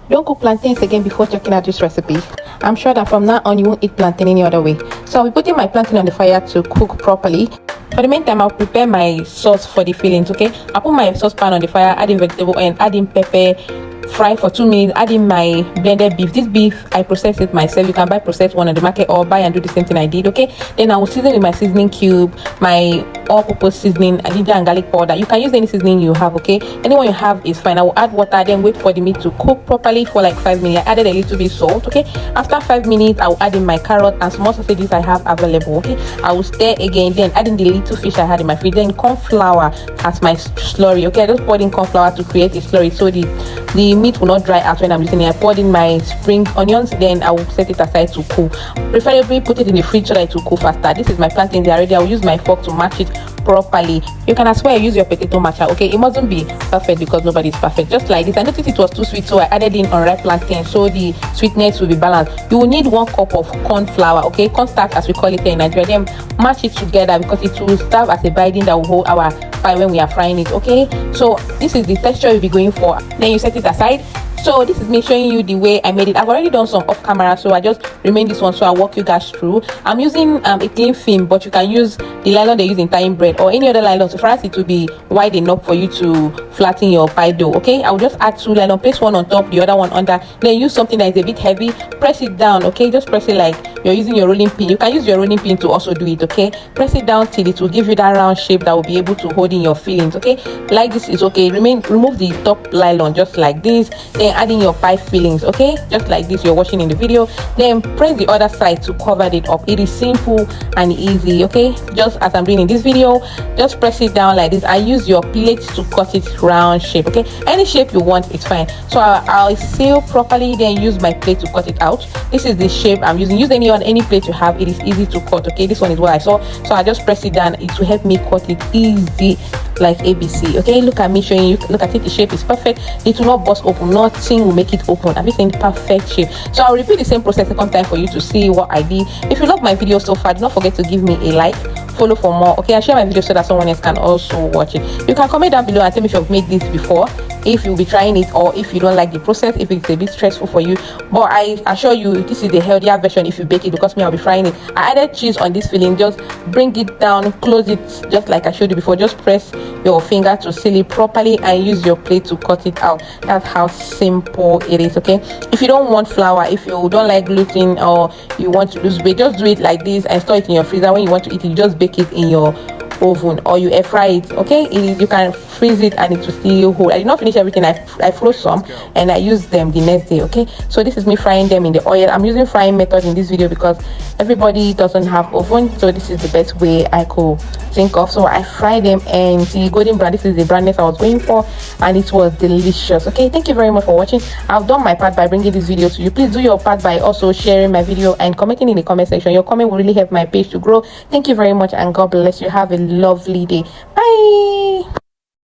Don't cook plantains again before checking out this recipe. I'm sure that from now on you won't eat plantain any other way. So I'll be putting my plantain on the fire to cook properly. For the meantime, I'll prepare my sauce for the fillings. Okay, I'll put my saucepan on the fire, add in vegetable oil, add in pepper, fry for 2 minutes, add in my blended beef. This beef I process it myself. You can buy processed one on the market or buy and do the same thing I did. Okay, then I will season with my seasoning cube, my all-purpose seasoning, ginger and garlic powder. You can use any seasoning you have. Okay, anyone you have is fine. I will add water, then wait for the meat to cook properly for like 5 minutes. I added a little bit salt. Okay, after 5 minutes I will add in my carrot and small sausages I have available. Okay, I will stir again, then add in the little fish I had in my fridge, then corn flour as my slurry. Okay, I just poured in corn flour to create a slurry so the meat will not dry out when I'm using it. I poured in my spring onions, then I will set it aside to cool. Preferably put it in the fridge so that it will cool faster. This is my plantain there already. I will use my fork to match it properly. You can as well use your potato masher. Okay, it mustn't be perfect because nobody is perfect. Just like this, I noticed it was too sweet, so I added in unripe plantain so the sweetness will be balanced. You will need 1 cup of corn flour. Okay, corn starch as we call it here in Nigeria. Then match it together because it will serve as a binding that will hold our pie when we are frying it. Okay, so this is the texture you'll be going for. Then you set it aside. So this is me showing you the way I made it. I've already done some off camera, so I just remain this one, so I'll walk you guys through. I'm using a cling film, but you can use the nylon they use in tying bread or any other nylon. So for us it will be wide enough for you to flatten your pie dough. Okay, I will just add 2 nylon, place one on top, the other one under, then use something that is a bit heavy, press it down. Okay, just press it like you're using your rolling pin. You can use your rolling pin to also do it. Okay, press it down till it will give you that round shape that will be able to hold in your fillings. Okay, like this is okay. Remove the top nylon just like this, then add in your pie fillings. Okay, just like this you're watching in the video, then press the other side to cover it up. It is simple and easy. Okay, just as I'm doing in this video, just press it down like this. I use your plate to cut it round shape. Okay, any shape you want, it's fine. So I'll seal properly, then use my plate to cut it out. This is the shape I'm using. Use any plate you have. It is easy to cut. Okay, this one is what I saw, so I just press it down. It will help me cut it easy like ABC. Okay, look at me showing you. Look at it, the shape is perfect. It will not bust open, nothing will make it open. I'm using perfect shape. So I'll repeat the same process second time for you to see what I did. If you love my video so far, do not forget to give me a like, follow for more. Okay, I share my video so that someone else can also watch it. You can comment down below and tell me if you've made this before, if you'll be trying it, or if you don't like the process, if it's a bit stressful for you. But I assure you this is the healthier version if you bake it, because me, I'll be frying it. I added cheese on this filling. Just bring it down, close it just like I showed you before. Just press your finger to seal it properly and use your plate to cut it out. That's how simple it is. Okay, if you don't want flour, if you don't like gluten, or you want to lose weight, just do it like this and store it in your freezer. When you want to eat it, you just bake it in your oven or you air fry it. Okay, you can freeze it and it will still hold. I did not finish everything. I froze some and I used them the next day. Okay, so this is me frying them in the oil. I'm using frying method in this video because everybody doesn't have oven, so this is the best way I could think of. So I fry them and the golden brown. This is the brownness I was going for, and it was delicious. Okay, thank you very much for watching. I've done my part by bringing this video to you. Please do your part by also sharing my video and commenting in the comment section. Your comment will really help my page to grow. Thank you very much, and God bless you. Have a lovely day. Bye.